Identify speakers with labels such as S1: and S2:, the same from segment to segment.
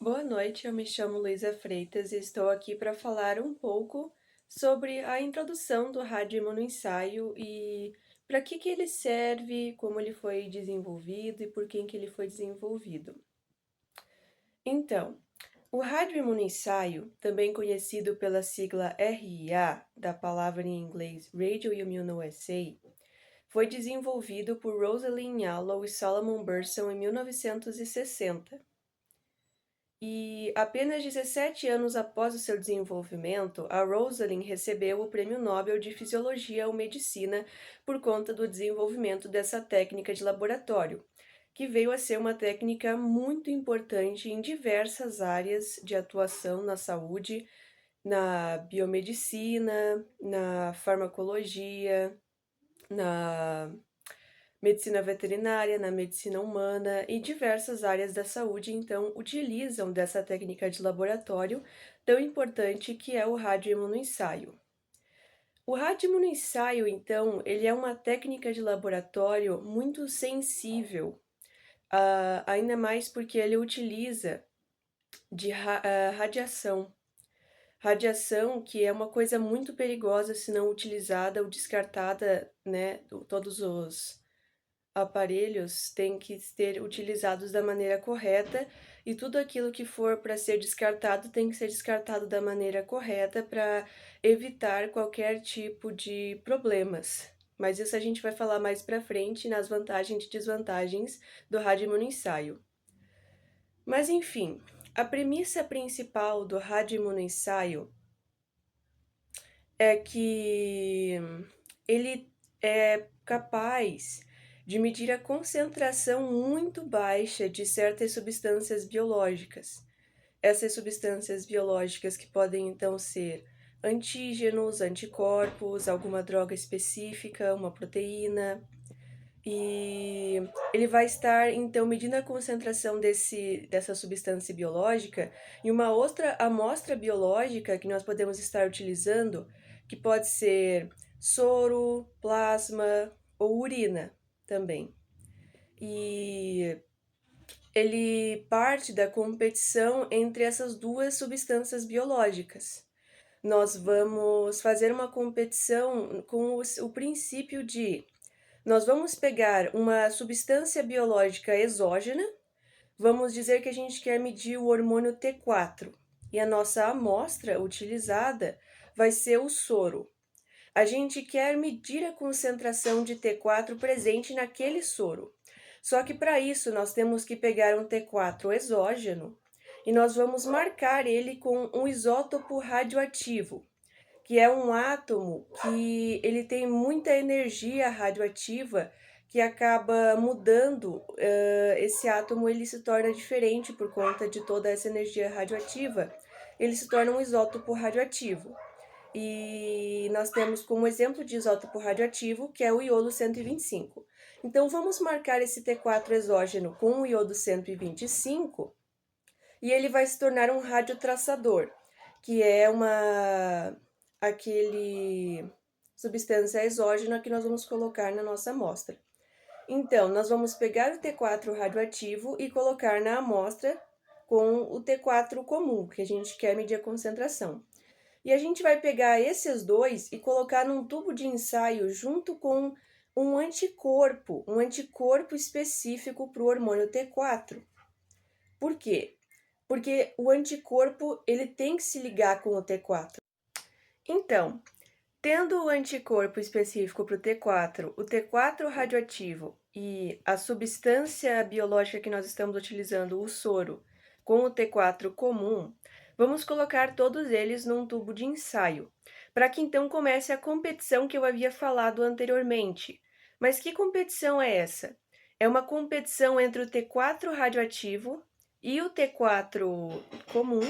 S1: Boa noite, eu me chamo Luísa Freitas e estou aqui para falar um pouco sobre a introdução do radioimunoensaio e para que ele serve, como ele foi desenvolvido e por quem que ele foi desenvolvido. Então, o radioimunoensaio, também conhecido pela sigla RIA, da palavra em inglês Radioimmunoassay, foi desenvolvido por Rosalind Yalow e Solomon Berson em 1960. E apenas 17 anos após o seu desenvolvimento, a Rosalind recebeu o Prêmio Nobel de Fisiologia ou Medicina por conta do desenvolvimento dessa técnica de laboratório, que veio a ser uma técnica muito importante em diversas áreas de atuação na saúde, na biomedicina, na farmacologia, na medicina veterinária, na medicina humana e diversas áreas da saúde, então, utilizam dessa técnica de laboratório tão importante que é o radioimunoensaio. O radioimunoensaio, então, ele é uma técnica de laboratório muito sensível, ainda mais porque ele utiliza de radiação. Radiação que é uma coisa muito perigosa se não utilizada ou descartada, né, todos os aparelhos têm que ser utilizados da maneira correta e tudo aquilo que for para ser descartado tem que ser descartado da maneira correta para evitar qualquer tipo de problemas. Mas isso a gente vai falar mais para frente nas vantagens e desvantagens do radioimunoensaio. Mas enfim, a premissa principal do radioimunoensaio é que ele é capaz de medir a concentração muito baixa de certas substâncias biológicas. Essas substâncias biológicas que podem então ser antígenos, anticorpos, alguma droga específica, uma proteína. E ele vai estar então medindo a concentração dessa substância biológica em uma outra amostra biológica que nós podemos estar utilizando, que pode ser soro, plasma ou urina também. E ele parte da competição entre essas duas substâncias biológicas. Nós vamos fazer uma competição com o princípio de nós vamos pegar uma substância biológica exógena, vamos dizer que a gente quer medir o hormônio T4 e a nossa amostra utilizada vai ser o soro. A gente quer medir a concentração de T4 presente naquele soro. Só que para isso nós temos que pegar um T4 exógeno e nós vamos marcar ele com um isótopo radioativo, que é um átomo que ele tem muita energia radioativa que acaba mudando, esse átomo ele se torna diferente por conta de toda essa energia radioativa, ele se torna um isótopo radioativo. E nós temos como exemplo de isótopo radioativo, que é o iodo 125. Então, vamos marcar esse T4 exógeno com o iodo 125 e ele vai se tornar um radiotraçador, que é aquele substância exógena que nós vamos colocar na nossa amostra. Então, nós vamos pegar o T4 radioativo e colocar na amostra com o T4 comum, que a gente quer medir a concentração. E a gente vai pegar esses dois e colocar num tubo de ensaio junto com um anticorpo específico para o hormônio T4. Por quê? Porque o anticorpo ele tem que se ligar com o T4. Então, tendo o anticorpo específico para o T4 radioativo e a substância biológica que nós estamos utilizando, o soro, com o T4 comum, vamos colocar todos eles num tubo de ensaio, para que então comece a competição que eu havia falado anteriormente. Mas que competição é essa? É uma competição entre o T4 radioativo e o T4 comum,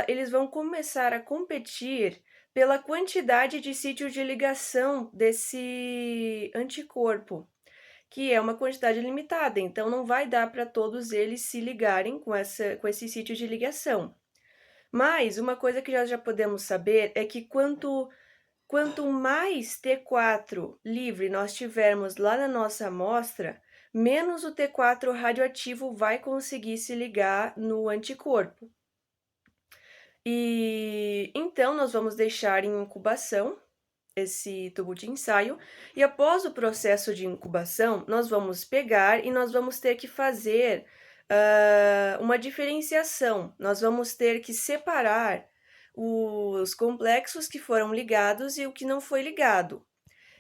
S1: eles vão começar a competir pela quantidade de sítios de ligação desse anticorpo, que é uma quantidade limitada, então não vai dar para todos eles se ligarem com esse sítio de ligação. Mas uma coisa que nós já podemos saber é que quanto mais T4 livre nós tivermos lá na nossa amostra, menos o T4 radioativo vai conseguir se ligar no anticorpo. E então nós vamos deixar em incubação esse tubo de ensaio, e após o processo de incubação, nós vamos pegar e nós vamos ter que fazer uma diferenciação. Nós vamos ter que separar os complexos que foram ligados e o que não foi ligado.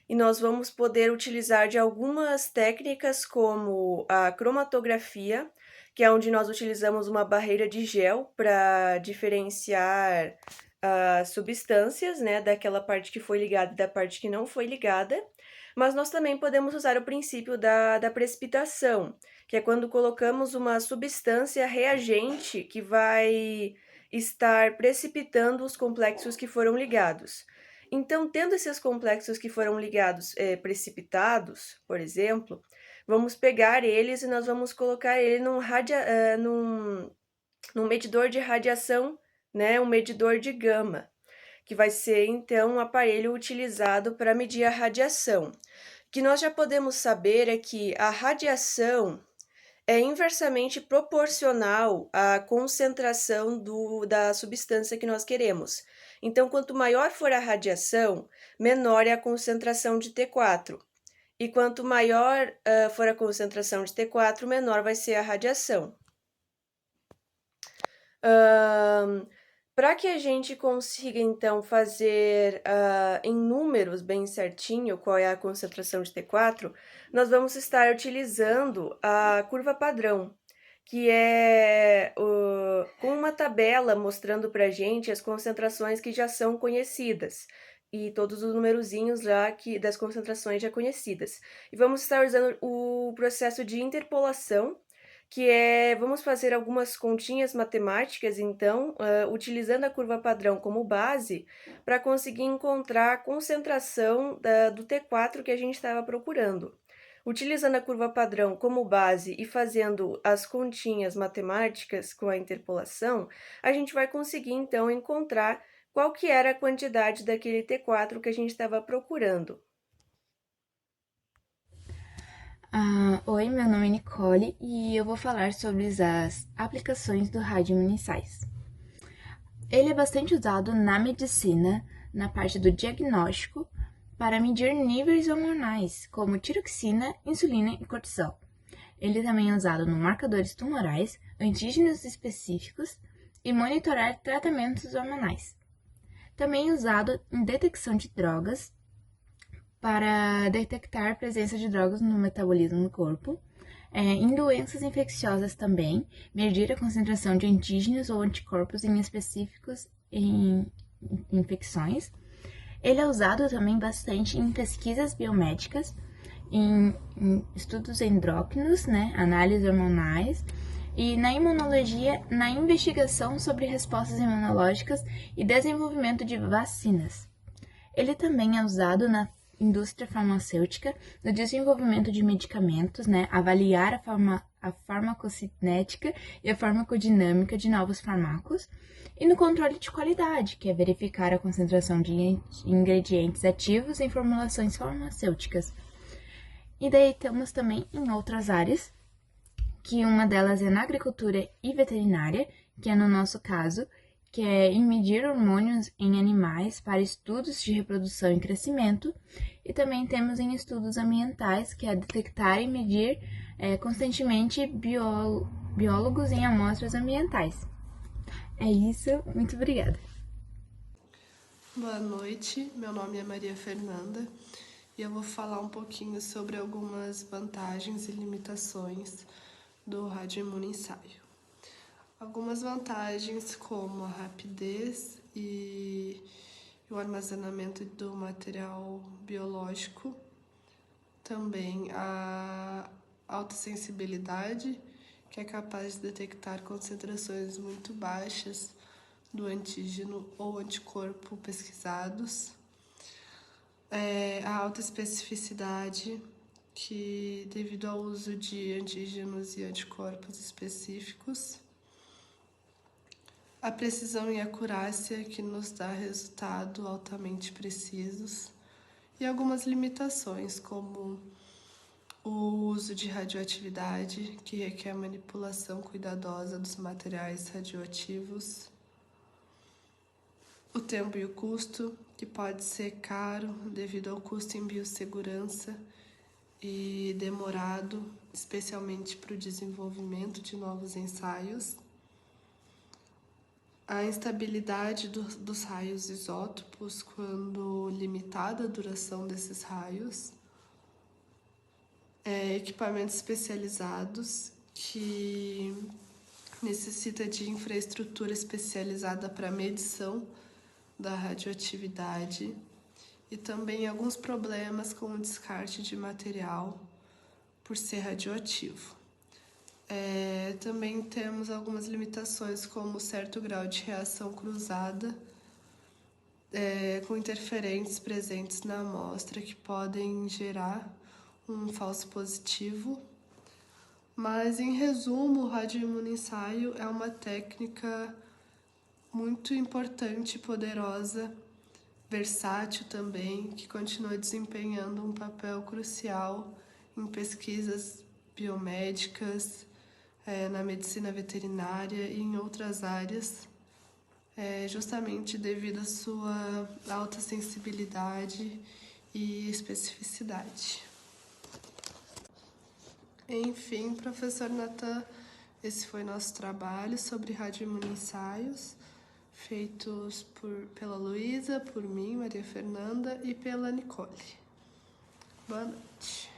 S1: E nós vamos poder utilizar de algumas técnicas como a cromatografia, que é onde nós utilizamos uma barreira de gel para diferenciar as substâncias, né, daquela parte que foi ligada e da parte que não foi ligada. Mas nós também podemos usar o princípio da precipitação, que é quando colocamos uma substância reagente que vai estar precipitando os complexos que foram ligados. Então, tendo esses complexos que foram ligados precipitados, por exemplo, vamos pegar eles e nós vamos colocar ele num medidor de radiação, né, um medidor de gama, que vai ser então um aparelho utilizado para medir a radiação. O que nós já podemos saber é que a radiação é inversamente proporcional à concentração da substância que nós queremos. Então, quanto maior for a radiação, menor é a concentração de T4. E quanto maior for a concentração de T4, menor vai ser a radiação. Para que a gente consiga, então, fazer em números bem certinho qual é a concentração de T4, nós vamos estar utilizando a curva padrão, que é com uma tabela mostrando para a gente as concentrações que já são conhecidas e todos os numerozinhos lá das concentrações já conhecidas. E vamos estar usando o processo de interpolação, que vamos fazer algumas continhas matemáticas, então, utilizando a curva padrão como base, para conseguir encontrar a concentração do T4 que a gente estava procurando. Utilizando a curva padrão como base e fazendo as continhas matemáticas com a interpolação, a gente vai conseguir, então, encontrar qual que era a quantidade daquele T4 que a gente estava procurando.
S2: Oi, meu nome é Nicole e eu vou falar sobre as aplicações do radioimunossais. Ele é bastante usado na medicina, na parte do diagnóstico, para medir níveis hormonais, como tiroxina, insulina e cortisol. Ele também é usado no marcadores tumorais, antígenos específicos e monitorar tratamentos hormonais. Também é usado em detecção de drogas, para detectar a presença de drogas no metabolismo no corpo, em doenças infecciosas também, medir a concentração de antígenos ou anticorpos em específicos em infecções. Ele é usado também bastante em pesquisas biomédicas, em estudos endócrinos, né, análises hormonais, e na imunologia, na investigação sobre respostas imunológicas e desenvolvimento de vacinas. Ele também é usado na indústria farmacêutica, no desenvolvimento de medicamentos, né, avaliar a farmacocinética e a farmacodinâmica de novos fármacos, e no controle de qualidade, que é verificar a concentração de ingredientes ativos em formulações farmacêuticas. E daí temos também em outras áreas, que uma delas é na agricultura e veterinária, que é no nosso caso, que é em medir hormônios em animais para estudos de reprodução e crescimento, e também temos em estudos ambientais, que é detectar e medir constantemente biólogos em amostras ambientais. É isso, muito obrigada.
S3: Boa noite, meu nome é Maria Fernanda e eu vou falar um pouquinho sobre algumas vantagens e limitações do radioimunoensaio. Algumas vantagens como a rapidez e o armazenamento do material biológico, também a alta sensibilidade, que é capaz de detectar concentrações muito baixas do antígeno ou anticorpo pesquisados, a alta especificidade, que devido ao uso de antígenos e anticorpos específicos, a precisão e acurácia, que nos dá resultados altamente precisos, e algumas limitações, como o uso de radioatividade, que requer manipulação cuidadosa dos materiais radioativos, o tempo e o custo, que pode ser caro devido ao custo em biossegurança e demorado, especialmente para o desenvolvimento de novos ensaios, a instabilidade dos raios isótopos quando limitada a duração desses raios, equipamentos especializados que necessita de infraestrutura especializada para medição da radioatividade e também alguns problemas com o descarte de material por ser radioativo. Também temos algumas limitações, como certo grau de reação cruzada com interferentes presentes na amostra que podem gerar um falso positivo. Mas, em resumo, o radioimunoensaio é uma técnica muito importante e poderosa, versátil também, que continua desempenhando um papel crucial em pesquisas biomédicas, na medicina veterinária e em outras áreas, justamente devido à sua alta sensibilidade e especificidade. Enfim, professor Natan, esse foi nosso trabalho sobre radioimunoensaios, feitos pela Luísa, por mim, Maria Fernanda, e pela Nicole. Boa noite.